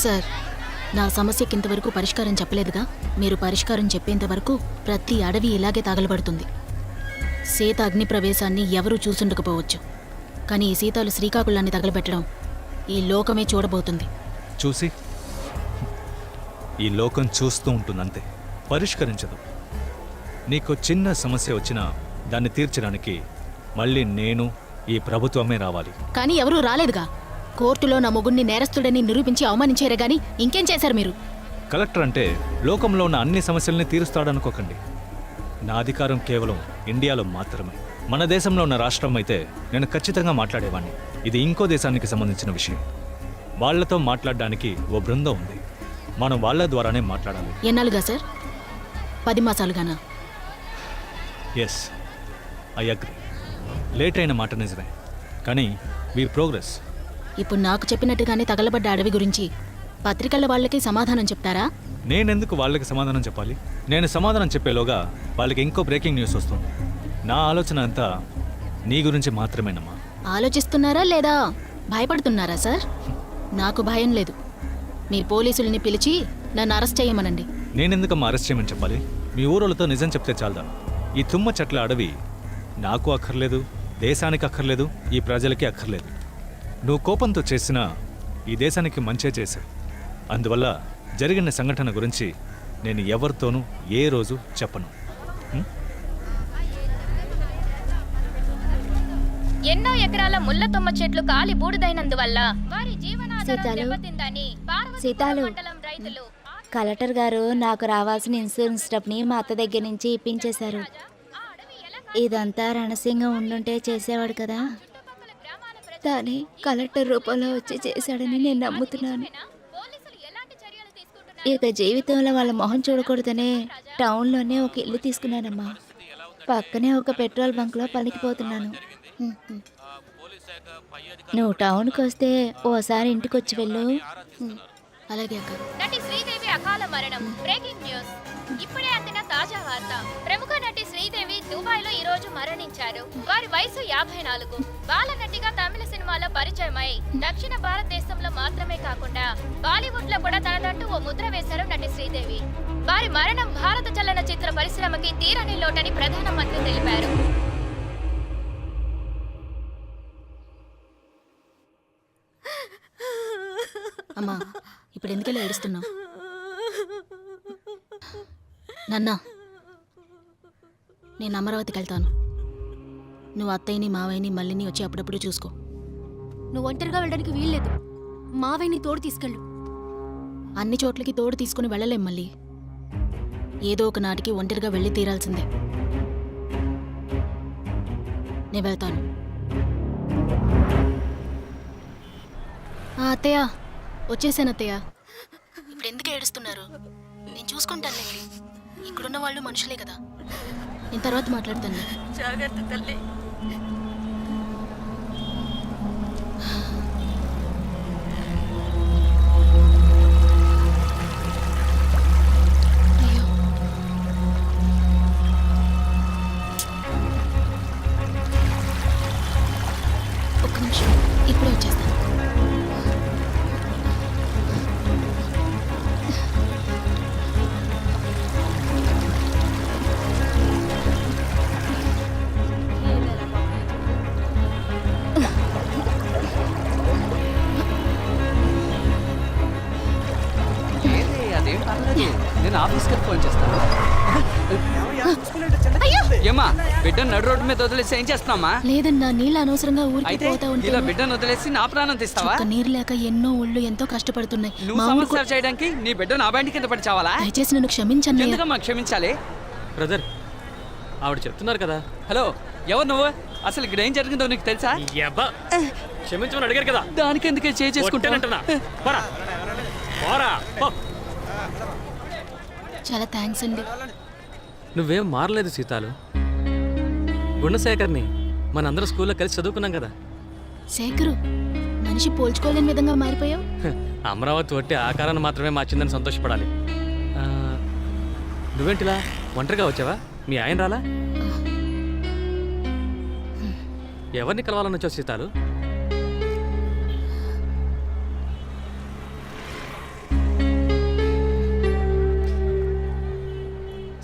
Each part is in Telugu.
సార్, నా సమస్యకి ఇంతవరకు పరిష్కారం చెప్పలేదుగా. మీరు పరిష్కారం చెప్పేంత వరకు ప్రతి అడవి ఇలాగే తగలబడుతుంది. సీత అగ్ని ప్రవేశాన్ని ఎవరూ చూసుండకపోవచ్చు, కానీ ఈ సీతాలు శ్రీకాకుళాన్ని తగలబెట్టడం ఈ లోకమే చూడబోతుంది. చూసి ఈ లోకం చూస్తూ ఉంటుందంతే, పరిష్కరించదు. నీకు చిన్న సమస్య వచ్చినా దాన్ని తీర్చడానికి మళ్ళీ నేను, ఈ ప్రభుత్వమే రావాలి. కానీ ఎవరూ రాలేదుగా. కోర్టులో నా మొగుణ్ణి నేరస్తుడని నిరూపించి అవమానించారే గాని ఇంకేం చేశారు మీరు? కలెక్టర్ అంటే లోకంలో ఉన్న అన్ని సమస్యల్ని తీరుస్తాడనుకోకండి. నా అధికారం కేవలం ఇండియాలో మాత్రమే. మన దేశంలో ఉన్న రాష్ట్రం అయితే నేను ఖచ్చితంగా మాట్లాడేవాడిని. ఇది ఇంకో దేశానికి సంబంధించిన విషయం. వాళ్లతో మాట్లాడడానికి ఓ బృందం ఉంది. మనం వాళ్ళ ద్వారానే మాట్లాడాలి. ఎన్నాళ్ళుగా సార్? 10 మాసాలుగానా? Yes, I agree. లేట్ అయిన మాట నిజమే, కానీ వీ ప్రోగ్రెస్. ఇప్పుడు నాకు చెప్పినట్టుగానే తగలబడ్డ అడవి గురించి పత్రికల వాళ్ళకి సమాధానం చెప్తారా? నేనెందుకు వాళ్ళకి సమాధానం చెప్పాలి? నేను సమాధానం చెప్పేలోగా వాళ్ళకి ఇంకో బ్రేకింగ్ న్యూస్ వస్తుంది. నా ఆలోచన అంతా నీ గురించి మాత్రమేనమ్మా. ఆలోచిస్తున్నారా లేదా భయపడుతున్నారా సార్? నాకు భయం లేదు. మీ పోలీసుల్ని పిలిచి నన్ను అరెస్ట్ చేయమనండి. నేనెందుకమ్మా అరెస్ట్ చేయమని చెప్పాలి? మీ ఊరోళ్ళతో నిజం చెప్తే చాలదా? ఈ తుమ్మ చెట్ల అడవి నాకు అక్కర్లేదు, దేశానికి అక్కర్లేదు, ఈ ప్రజలకి అక్కర్లేదు. నువ్వు కోపంతో చేసినా ఈ దేశానికి మంచే చేశావు. అందువల్ల జరిగిన సంఘటన గురించి నేను ఎవరితోనూ ఏ రోజు చెప్పను. ఎన్నో ఎకరాల ముళ్ళ తుమ్మ చెట్లు కాలి బూడిదైనందువల్ల వారి జీవనాధారం దెబ్బతిందని సీతాలు, మండలం రైతులు కలెక్టర్ గారు నాకు రావాల్సిన ఇన్సూరెన్స్ డబ్బుని మా అత్త దగ్గర నుంచి ఇప్పించేశారు. ఇదంతా రణసింగం ఉండుంటే చేసేవాడు కదా, దాన్ని కలెక్టర్ రూపంలో వచ్చి చేశాడని నేను నమ్ముతున్నాను. ఇక జీవితంలో వాళ్ళ మొహం చూడకూడదనే టౌన్లోనే ఒక ఇల్లు తీసుకున్నానమ్మా. పక్కనే ఒక పెట్రోల్ బంక్లో పనికిపోతున్నాను. నువ్వు టౌన్కి వస్తే ఓసారి ఇంటికి వచ్చి వెళ్ళు. అలాగే అక్క. నటి శ్రీదేవి అకాల మరణం. Breaking news. ఇప్పుడే అందిన తాజా వార్త. ప్రముఖ నటి శ్రీదేవి దుబాయ్ లో ఈ రోజు మరణించారు. వారి వయసు 54. బాల నటిగా తమిళ సినిమాలో పరిచయమై దక్షిణ భారతదేశంలో మాత్రమే కాకుండా బాలీవుడ్ లో కూడా తనదంటూ ఓ ముద్ర వేశారు నటి శ్రీదేవి. వారి మరణం భారత చలనచిత్ర పరిశ్రమకి తీరని లోటని ప్రధానమంత్రి తెలిపారు. అమ్మా, ఇప్పుడు ఎందుకలా ఏడుస్తున్నావు? నాన్న, నేను అమరావతికి వెళ్తాను. నువ్వు అత్తయ్యని, మావయ్యని, మళ్ళీని వచ్చి అప్పుడప్పుడు చూసుకో. నువ్వు ఒంటరిగా వెళ్ళడానికి వీల్లేదు. మావయ్యని తోడు తీసుకెళ్ళు. అన్ని చోట్లకి తోడు తీసుకుని వెళ్ళలేం మళ్ళీ. ఏదో ఒక నాటికి ఒంటరిగా వెళ్ళి తీరాల్సిందే. నేను వెళ్తాను. అత్తయ్య, వచ్చేసాను అత్తయ్య. ఇప్పుడు ఎందుకు ఏడుస్తున్నారు? నేను చూసుకుంటానులేండి. ఇక్కడున్న వాళ్ళు మనుషులే కదా. నేను తర్వాత మాట్లాడతాను. జాగ్రత్త తల్లి. అయ్యో, ఒక్క నిమిషం, ఇప్పుడే వచ్చేస్తాను. నేను ఆఫీస్కి ఫోన్ చేస్తాను. ఏమా బిడ్డను నడు రోడ్డు మీద వదిలేసి ఏం చేస్తున్నామా? లేదన్నా, నీళ్ళు అనవసరంగా ఊరికి పోతా ఉంటే ఇలా బిడ్డను వదిలేసి నా ప్రాణం తీస్తావా? నీరు లేక ఎన్నో ఊళ్ళు ఎంతో కష్టపడుతున్నాయి. నువ్వు సమస్య చేయడానికి నీ బిడ్డ నా బండి కింద పడి చావాలా? దయచేసి నన్ను క్షమించండి. ఎందుకమ్మా క్షమించాలి? బ్రదర్, ఆవిడ చెప్తున్నారు కదా. హలో, ఎవరు నువ్వు? అసలు ఇక్కడ ఏం జరిగిందో నీకు తెలుసా? క్షమించమని అడిగారు కదా, దానికి ఎందుకే చేసుకుంటానంటున్నా. చాలా థ్యాంక్స్ అండి. నువ్వేం మారలేదు సీతాలు. గుణశేఖర్ని మనందరం స్కూల్లో కలిసి చదువుకున్నాం కదా. శేఖరు, మనిషి పోల్చుకోలేని విధంగా మారిపోయావు. అమరావతి ఒట్టి ఆకారాన్ని మాత్రమే మార్చిందని సంతోషపడాలి. నువ్వేంటిలా ఒంటరిగా వచ్చావా? మీ ఆయన రాలా? ఎవరిని కలవాలని వచ్చావు సీతాలు?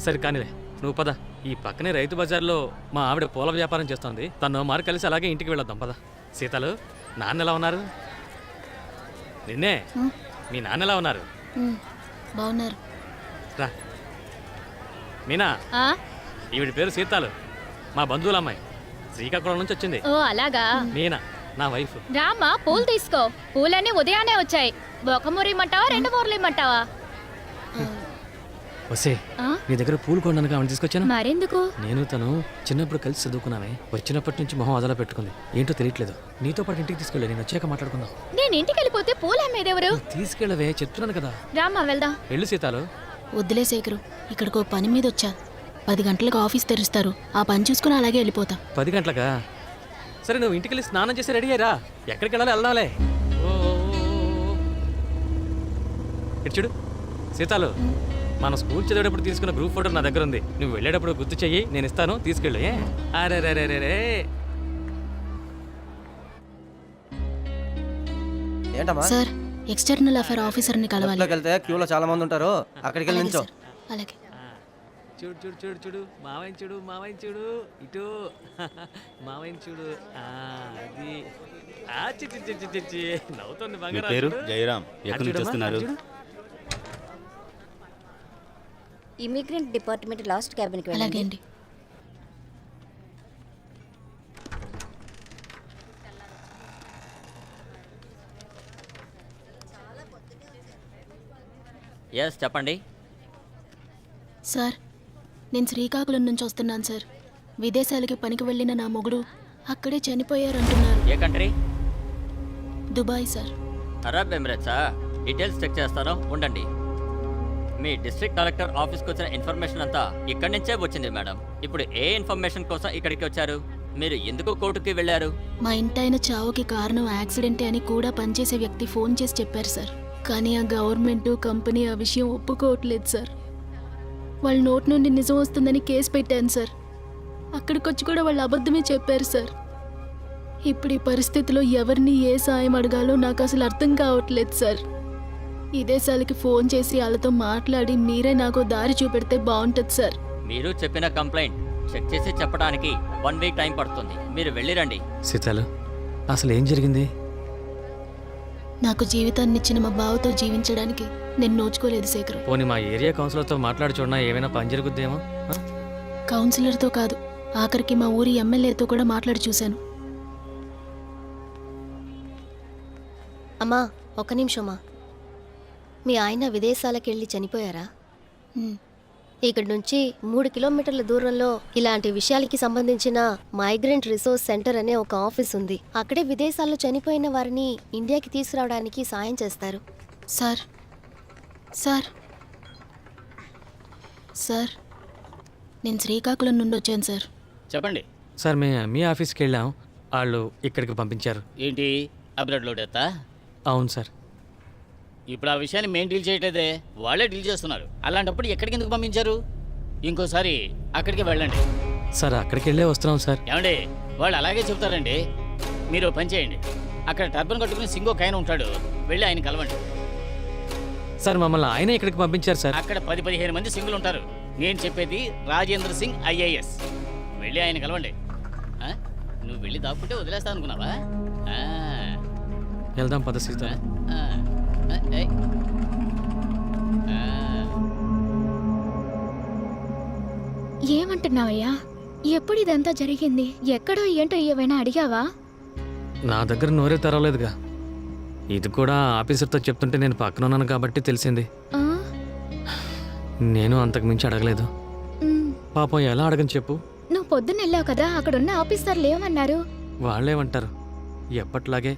సరే కానీలే, నువ్వు పద. ఈ పక్కనే రైతు బజార్లో మా ఆవిడ పూల వ్యాపారం చేస్తోంది. తను మారు కలిసి అలాగే ఇంటికి వెళ్ళొద్దాం పద. సీతలు, నాన్న ఎలా ఉన్నారు? నిన్నే, మీ నాన్న ఎలా ఉన్నారు? బాగున్నారు. రా మీనా, ఆ? ఈవిడ పేరు సీతాలు, మా బంధువుల అమ్మాయి, శ్రీకాకుళం నుంచి వచ్చింది. ఓ అలాగా. మీనా నా వైఫ్. రామ్మా పూలు తీసుకో. పూలన్నీ ఉదయాన్నే వచ్చాయి. ఒక మూర ఇమ్మంటావా, 2 మూరలు ఇమ్మంటావా? వసే, ఆ? నీ దగ్గర పూలు కొనడానికి ఆమెను తీసుకొచ్చాను. మరెందుకు? నేను తను చిన్నప్పుడు కలిసి చదువుకున్నామే. వచ్చినప్పటి నుంచి మొహం అదలా పెట్టుకుంది. ఏంటో తెలియట్లేదు. నీతో పాటు ఇంటికి తీసుకెళ్ళి నేను వచ్చాక మాట్లాడుకుందాం. నేను ఇంటికి వెళ్ళిపోతే పూలు అమ్మేదెవరు? తీసుకెళ్ళవే, చెప్తున్నాను కదా. రామ్మా వెళ్దాం. వెళ్ళు సీతాలు. వద్దులే శేఖరు, ఇక్కడికో పని మీద వచ్చా. 10 గంటలకు ఆఫీస్ తెరుస్తారు. ఆ పని చూసుకుని అలాగే వెళ్ళిపోతా. 10 గంటలకా? సరే, నువ్వు ఇంటికి వెళ్ళి స్నానం చేసి రెడీ అయ్యారా. ఎక్కడికి వెళ్ళాలి వెళ్దాంలే. ఇటు చూడు సీతాలు, మన స్కూల్ చదివేటప్పుడు తీసుకున్న గ్రూప్ ఫోటో నా దగ్గర ఉంది. నువ్వు వెళ్ళేటప్పుడు గుర్తు చెయ్యి, నేను ఇస్తాను, తీసుకెళ్ళు. అరే రే రే రే రే. ఏంటమ్మా సార్, ఎక్స్టర్నల్ అఫైర్ ఆఫీసర్ని కలవాలి. లోపలికి వెళ్తే క్యూలో చాలా మంది ఉంటారు, అక్కడికి వెళ్ళి అలాగే నించో. సార్, అలాగే. చూడు చూడు చూడు చూడు, మావయ్య చూడు, మావయ్య చూడు, ఇటు మావయ్య చూడు. అది చి చి చి చి చి చి. నవ్వుతుంది మీ బంగారం. పేరు చూడు. జయరామ్, అటు ఎక్కడి నుంచి చూడమ్మా, వస్తున్నారు? అటు చూడు. ఇమిగ్రెంట్ డిపార్ట్మెంట్ లాస్ట్ క్యాబిన్కి అలాగే అండి. ఎస్ చెప్పండి. సార్, నేను శ్రీకాకుళం నుంచి వస్తున్నాను సార్. విదేశాలకి పనికి వెళ్ళిన నా మొగుడు అక్కడే చనిపోయారంటున్నారు. ఏ కంట్రీ? Dubai sir. అరబ్ ఎమిరేట్సా? డీటెయిల్స్ చెక్ చేస్తాను, ఉండండి. మీ డిస్ట్రిక్ట్ కలెక్టర్ ఆఫీస్కి వచ్చిన ఇన్ఫర్మేషన్ అంతా ఇక్కడి నుంచే వచ్చింది మేడం. ఇప్పుడు ఏ ఇన్ఫర్మేషన్ కోసం ఇక్కడికి వచ్చారు? మీరు ఎందుకు కోర్టుకి వెళ్ళారు? మా ఇంటాయన చావుకి కారణం యాక్సిడెంటే అని కూడా పనిచేసే వ్యక్తి ఫోన్ చేసి చెప్పారు సార్. కానీ ఆ గవర్నమెంట్ కంపెనీ ఆ విషయం ఒప్పుకోవట్లేదు సార్. వాళ్ళ నోటి నుండి నిజం వస్తుందని కేసు పెట్టాను సార్. అక్కడికి వచ్చి కూడా వాళ్ళు అబద్ధమే చెప్పారు సార్. ఇప్పుడు ఈ పరిస్థితిలో ఎవరిని ఏ సాయం అడగాలో నాకు అసలు అర్థం కావట్లేదు సార్. ఈ దేశాలకి ఫోన్ చేసి వాళ్ళతో మాట్లాడి మీరే నాకు దారి చూపెడితే బాగుంటుంది సార్. మీరు చెప్పిన కంప్లైంట్ చెక్ చేసి చెప్పడానికి 1 వీక్ టైం పడుతుంది. మీరు వెళ్ళిరండి. సీతాలు, అసలు ఏం జరిగింది? నాకు జీవితాన్ని ఇచ్చిన మా బావతో జీవించడానికి నేను నోచుకోలేదు శేఖర్. పోనీ మా ఏరియా కౌన్సిలర్తో మాట్లాడి చూడనా, ఏమైనా పని జరుగుద్దేమో. కౌన్సిలర్తో కాదు, ఆఖరికి మా ఊరి ఎమ్మెల్యేతో కూడా మాట్లాడి చూశాను. అమ్మా, ఒక్క నిమిషమా. మీ ఆయన విదేశాలకు వెళ్ళి చనిపోయారా? ఇక్కడి నుంచి 3 కిలోమీటర్ల దూరంలో ఇలాంటి విషయాలకి సంబంధించిన మైగ్రెంట్ రిసోర్స్ సెంటర్ అనే ఒక ఆఫీస్ ఉంది. అక్కడే విదేశాల్లో చనిపోయిన వారిని ఇండియాకి తీసుకురావడానికి సాయం చేస్తారు. సార్ సార్ సార్, నేను శ్రీకాకుళం నుండి వచ్చాను సార్. చెప్పండి సార్, మీ ఆఫీస్కి వెళ్ళాం, వాళ్ళు ఇక్కడికి పంపించారు. ఏంటి, అబ్రాడ్ లోడెత్తా? అవును సార్. ఇప్పుడు ఆ విషయాన్ని మేము డీల్ చేయట్లేదే, వాళ్ళే డీల్ చేస్తున్నారు. అలాంటప్పుడు ఎక్కడికి ఎందుకు పంపించారు? ఇంకోసారి అక్కడికి వెళ్ళండి. సార్, అక్కడికి వెళ్ళే వస్తున్నాం సార్. ఏమండి, వాళ్ళు అలాగే చెప్తారండి. మీరు పని చేయండి, అక్కడ టర్బన్ కట్టుకుని సింగో కైన ఉంటాడు, వెళ్ళి ఆయన కలవండి. సార్, మమ్మల్ని ఆయనే ఇక్కడికి పంపించారు సార్. అక్కడ 10-15 మంది సింగులు ఉంటారు. నేను చెప్పేది రాజేంద్ర సింగ్ IAS. వెళ్ళి ఆయన కలవండి. నువ్వు వెళ్ళి దాక్కుంటే వదిలేస్తా అనుకున్నావా? వెళ్దాం పద సీత. ఏమంటున్నావయ్యా? ఎప్పుడు ఇదంతా జరిగింది? ఎక్కడో ఏంటో ఏమైనా అడిగావా? నా దగ్గర నోరే తెరవలేదుగా. ఇది కూడా ఆఫీసర్తో చెప్తుంటే నేను పక్కన ఉన్నాను కాబట్టి తెలిసింది. ఆ? నేను అంతకు మించి అడగలేదు. పాపం ఎలా అడగని చెప్పు. నువ్వు పొద్దున్న వెళ్ళావు కదా, అక్కడున్న ఆఫీసర్లు ఏమన్నారు? వాళ్ళేమంటారు, ఎప్పట్లాగే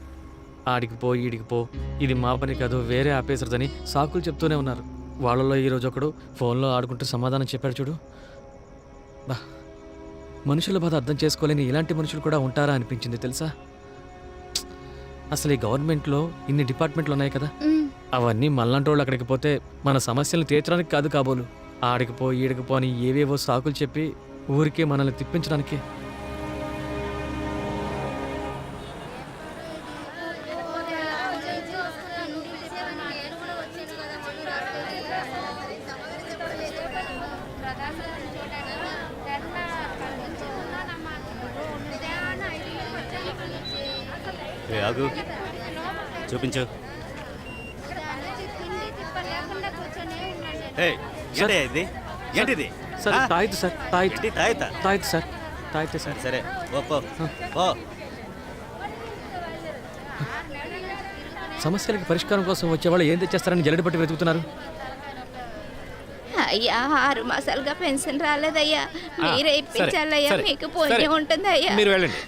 ఆడికి పో ఈడికి పో, ఇది మా పని కాదు వేరే ఆఫీసర్దని సాకులు చెప్తూనే ఉన్నారు. వాళ్ళలో ఈరోజు ఒకడు ఫోన్లో ఆడుకుంటూ సమాధానం చెప్పాడు చూడు. బా, మనుషుల బాధ అర్థం చేసుకోలేని ఇలాంటి మనుషులు కూడా ఉంటారా అనిపించింది తెలుసా. అసలు ఈ గవర్నమెంట్లో ఇన్ని డిపార్ట్మెంట్లు ఉన్నాయి కదా, అవన్నీ మళ్ళంటి వాళ్ళు అక్కడికి పోతే మన సమస్యలను తీర్చడానికి కాదు కాబోలు, ఆడికి పో ఈడికి పో అని ఏవేవో సాకులు చెప్పి ఊరికే మనల్ని తిప్పించడానికి. ఆగు, చూపించు. సార్. ఇది ఏంటిది? సార్ తాయితు సార్ తాయితు తాయత. తాయితు సార్ తాయితే సార్. సరే ఓ సమస్యలకి పరిష్కారం కోసం వచ్చేవాళ్ళు ఏం తెచ్చేస్తారని జల్లెడ పట్టి వెతుకుతున్నారు. అయ్యా 6 మాసాలుగా పెన్షన్ రాలేదయ్యా, మీరే ఇప్పించాలయ్యా, మీకు పుణ్యం ఉంటుంది అయ్యా. మీరు వెళ్ళండి.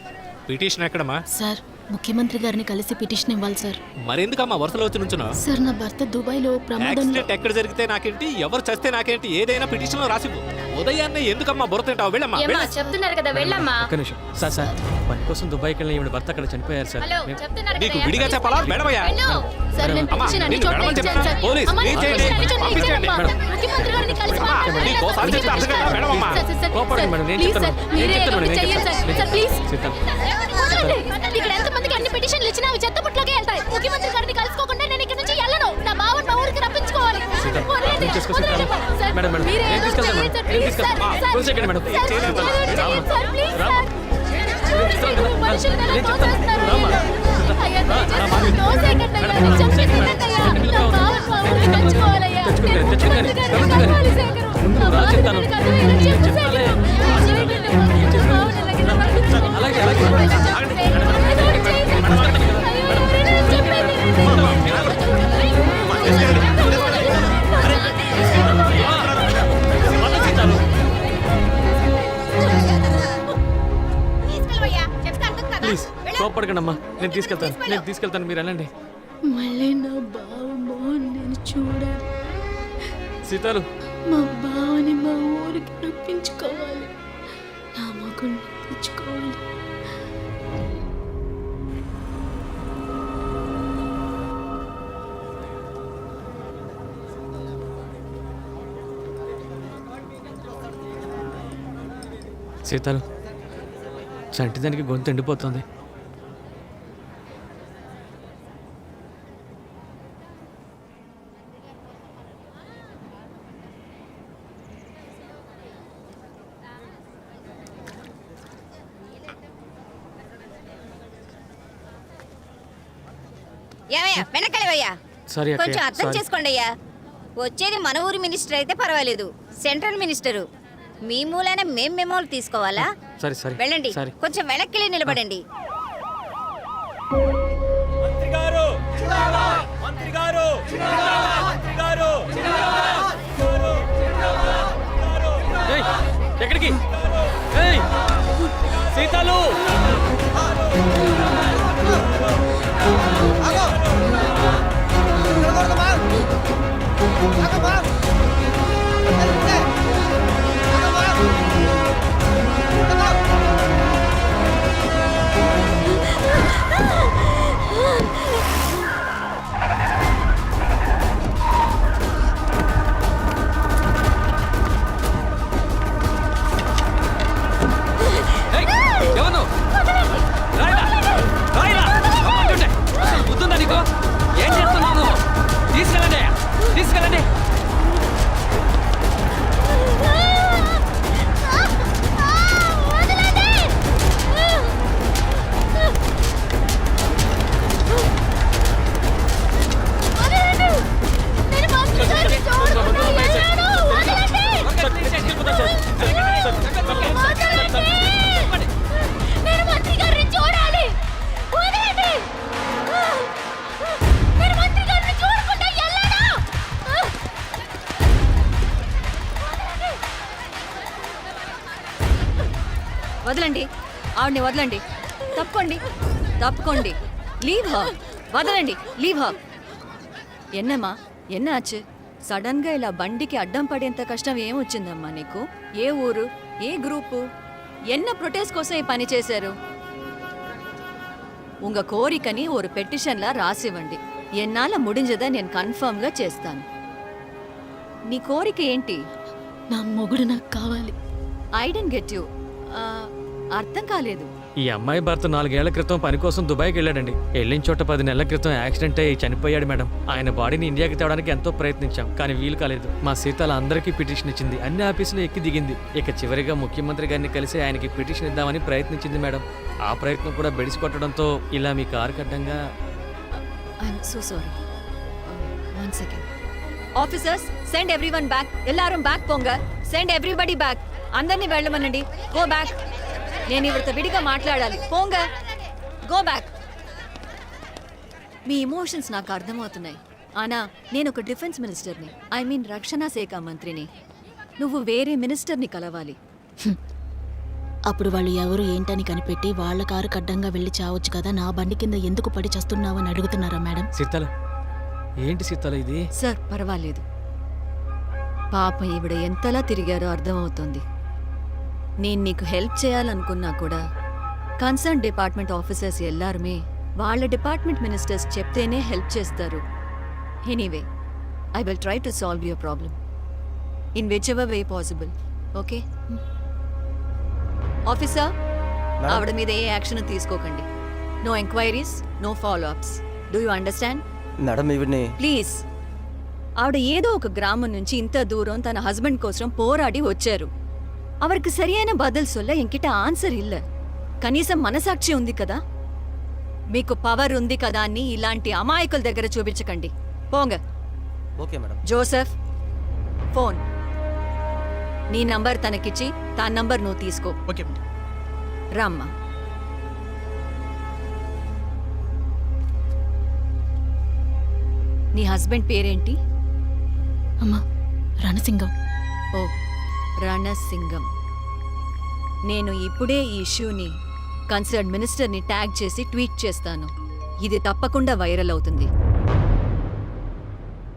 పిటిషన్ ఎక్కడమ్మా? సార్ ముఖ్యమంత్రి గారిని కలిసి పిటిషన్ ఇవ్వాలి సార్. మరెందుకమ్మా వరుసలో వచ్చి నుంచున్నా? సార్ నా భర్త దుబాయ్లో ప్రమాదంలో యాక్సిడెంట్ ఎక్కడ జరిగితే నాకేంటి, ఎవరు చస్తే నాకేంటి, ఏదైనా పిటిషన్ లో రాసివ్వు. ఉదయాన్నే ఎందుకమ్మా బుర్ర తింటావు? వెళ్ళమ్మా ఏమ్మా, చెప్తున్నారు కదా వెళ్ళమ్మా. ఒక్క నిమిషం సార్. సార్ పని కోసం దుబాయ్కి వెళ్ళిన ఈవిడ భర్త అక్కడ చనిపోయారు సార్. హలో, మేము- చెప్తున్నారు నీకు కదా, విడిగా చెప్పాలా మేడమయ్యా? వెళ్ళు. సార్ నేను అమ్మా, పిటిషన్ అన్ని నిన్ను చోట్ల వెళ్ళమని ఇచ్చాను చెప్పానా? సార్. పోలీస్, అమ్మా, ఏం పిటిషన్ చేయండి? అన్ని చోట్ల పంపించండి. ఇచ్చానమ్మా. ముఖ్యమంత్రి గారిని కలిసి అమ్మా, మాట్లాడాలి. నీకు ఓసారి సార్, చెప్తే అర్థం కాదా? సార్, మేడమమ్మా. సార్, సార్, సార్, కోపడకండి మేడం, నేను ప్లీజ్ చెప్తాను. సార్, నేను మీరే చెప్తాను ఏదో మేడం, నేను చెయ్యండి చెప్తాను. సార్. Sir, please. సిద్ధం. వదలండి. ఇక్కడ ఎంతమందికి అన్ని పిటిషన్లు ఇచ్చినా అవి చెత్త పుట్లోకే వెళ్తాయి. ముఖ్యమంత్రి గారిని కలుసుకోకుండా నేను ఇక్కడ నుంచి వెళ్ళను. నా బావని మా ఊరికి రప్పించుకోవాలి. సీతం, వదలండి. నేను చేసుకొస్తాను. వదలండి. సార్, మేడం, మేడం, మీరే నేను ఏదో తీసుకెళ్తాను చెయ్యండి మేడం, సార్. నేను ప్లీజ్ సార్, తీసుకెళ్తాను. సార్. కొంచెం సెకండ్ మేడం. సార్, చేయలేదు. ఏదో చెయ్యండి సార్, ప్లీజ్ రామా. సార్. చూడండి, మనుషులు ఎలా నేను చెప్తాను. తోసేస్తున్నారు. రామా. అయ్యా, రామా. దయచేసి నో సెకండ్ అయ్యా. నేను చెప్పేది వినండయ్యా. నా బావని మా ఊరికి తెచ్చుకోవాలయ్యా. నేను ముఖ్యమంత్రి గారిని కలవాలి శేఖరు. నా బావని నేను కలవాలి. చెప్పు శేఖరు. నా బావని ఎలాగైనా పంపించండి. అలాగే అలాగే ఏదో చేయండి. అయ్యో, నేను చెప్పేది. ప్లీజ్ కోపడకండి అమ్మా, నేను తీసుకెళ్తాను మీరు వెళ్ళండి. మళ్ళీ నా బావ మోహన్ నేను చూడాలి. సీతాలు మా బావని మా ఊరికి రప్పించుకోవాలి. నా మగుని తెచ్చుకోవాలి. సీతాలు చంటిదానికి గొంతు ఎండిపోతుంది. ఏమయ్యా వెనకలేవయ్యా, సారీ కొంచెం అక్కయ్య, అర్థం సారీ. చేసుకోండి అయ్యా. వచ్చేది మన ఊరి మినిస్టర్ అయితే పర్వాలేదు, సెంట్రల్ మినిస్టరు. మీ మూలైన మేం మెమోలు తీసుకోవాలా? సరే సరే వెళ్ళండి, సరే. కొంచెం వెనక్కి నిలబడండి. ఏయ్, ఎక్కడికి? ఏయ్, సీతాలు ఏయ్, ఎవరు? రాయిరా, రాయిరా. అమ్మంటుంటే. అసలు బుద్ధుందా నీకు? ఏం చేస్తున్నావు నువ్వు? తీసుకెళ్ళండి, తీసుకెళ్ళండి. నేను మంత్రి గారిని చూడాలి. వదలండి. నేను మంత్రి గారిని చూడకుండా వెళ్ళను. వదలండి, ఆవిడ్ని వదలండి. తప్పుకోండి, తప్పుకోండి. లీవ్ హర్, వదలండి, లీవ్ హర్. ఎన్నమ్మా, ఎన్నాச்சு? సడన్ గా ఇలా బండికి అడ్డం పడేంత కష్టం ఏమొచ్చిందమ్మా నీకు? ఏ ఊరు, ఏ గ్రూపు, ఎన్న ప్రొటెస్ట్ కోసం ఈ పని చేశారు? உங்க கோரிக்கனி ஒரு பெட்டிஷன்ல రాసివ్వండి. ఎన్నాళ్ళ ముడింజదా నేను కన్ఫర్మ్ గా చేస్తాను. నీ కోరిక ఏంటి? నా మొగుడు నాకు కావాలి. I don't get you. అర్థం కాలేదు. ఈ అమ్మాయి భర్త 4 ఏళ్ల క్రితం పని కోసం దుబాయ్కి వెళ్ళాడండి. వెళ్ళిన చోట 10 నెలల క్రితం యాక్సిడెంట్ అయ్యి చనిపోయాడు మేడం. ఆయన బాడీని ఇండియాకి తేవడానికి ఎంతో ప్రయత్నించాం, కానీ వీలు కాలేదు. మా సీతాల అందరికీ పిటిషన్ ఇచ్చింది, అన్ని ఆఫీసులు ఎక్కి దిగింది. ఇక చివరిగా ముఖ్యమంత్రి గారిని కలిసి ఆయనకి పిటిషన్ ఇద్దామని ప్రయత్నించింది మేడం. ఆ ప్రయత్నం కూడా బెడిసి కొట్టడంతో ఇలా మీ కారు కడ్డంగా. I'm so sorry. 1 second. Officers, send everyone back. ఎల్లారం బ్యాక్ పోంగ. Send everybody back. అందరినీ వెళ్ళమనండి. Go back. నేను ఇవిడతో విడిగా మాట్లాడాలి. పోంగ. Go back. మీ ఇమోషన్స్ నాకు అర్థమవుతున్నాయి. ఆనా నేను ఒక డిఫెన్స్ మినిస్టర్ని, ఐ మీన్ రక్షణ శాఖ మంత్రిని. నువ్వు వేరే మినిస్టర్ని కలవాలి. అప్పుడు వాళ్ళు ఎవరు ఏంటని కనిపెట్టి వాళ్ళ కారు కడ్డంగా వెళ్ళి చావచ్చు కదా, నా బండి కింద ఎందుకు పడి చేస్తున్నావని అడుగుతున్నారా మేడం? సీతాల ఏంటి సీతాల ఇది? సార్ పర్వాలేదు. పాపం ఈవిడ ఎంతలా తిరిగారో అర్థమవుతోంది. నేను నీకు హెల్ప్ చేయాలనుకున్నా కూడా కన్సర్న్ డిపార్ట్మెంట్ ఆఫీసర్స్ ఎల్లారుమే వాళ్ళ డిపార్ట్మెంట్ మినిస్టర్స్ చెప్తేనే హెల్ప్ చేస్తారు. Anyway, I will try to solve your problem in which ever way possible. Okay officer, ఆవిడ మీద ఏ యాక్షన్ తీసుకోకండి. No enquiries, no follow ups. Do you understand? Madam ఇవిడ్ని ప్లీజ్. ఆవిడ ఏదో ఒక గ్రామం నుంచి ఇంత దూరం తన హస్బెండ్ కోసం పోరాడి వచ్చారు. அவருக்கு சரியான பதில் சொல்ல என்கிட்ட ఆన్సర్ இல்ல. కనీసం మనసాక్షి ఉంది కదా. మీకు పవర్ ఉంది కదా అని ఇలాంటి అమాయకుల దగ్గర చూపించకండి. పోంగ. Okay madam. జోసెఫ్, ఫోన్ నీ నంబర్ తనకిచ్చి తన నంబర్ నువ్వు తీసుకో. Okay madam. రామ్మా. నీ హస్బెండ్ పేరేంటి? అమ్మా, రణసింగం. ఓ, రణసింగం. నేను ఇప్పుడే ఈ ఇష్యూని కన్సర్న్ మినిస్టర్ని ట్యాగ్ చేసి ట్వీట్ చేస్తాను. ఇది తప్పకుండా వైరల్ అవుతుంది.